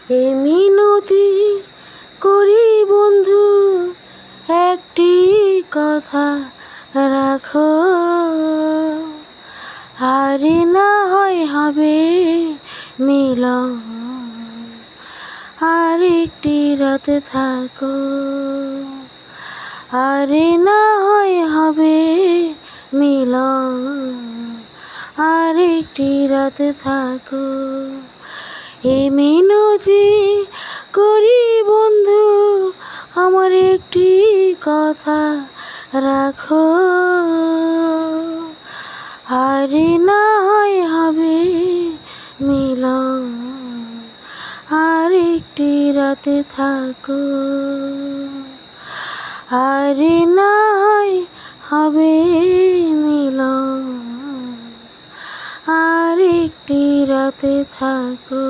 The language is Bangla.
এ মিনতি করি বন্ধু, একটি কথা রাখো, আরে না হয় হবে মিলন, আরেকটি রাত থাকো, আরে না হয় হবে মিলন, আরেকটি রাত থাকো। এ মিনতি করি বন্ধু, আমার একটি কথা রাখো, আরে না হয় হবে মিলন, আরেকটি রাতে থাকো, আরে না হয় হবে মিলন, আরেকটি রাতে থাকো।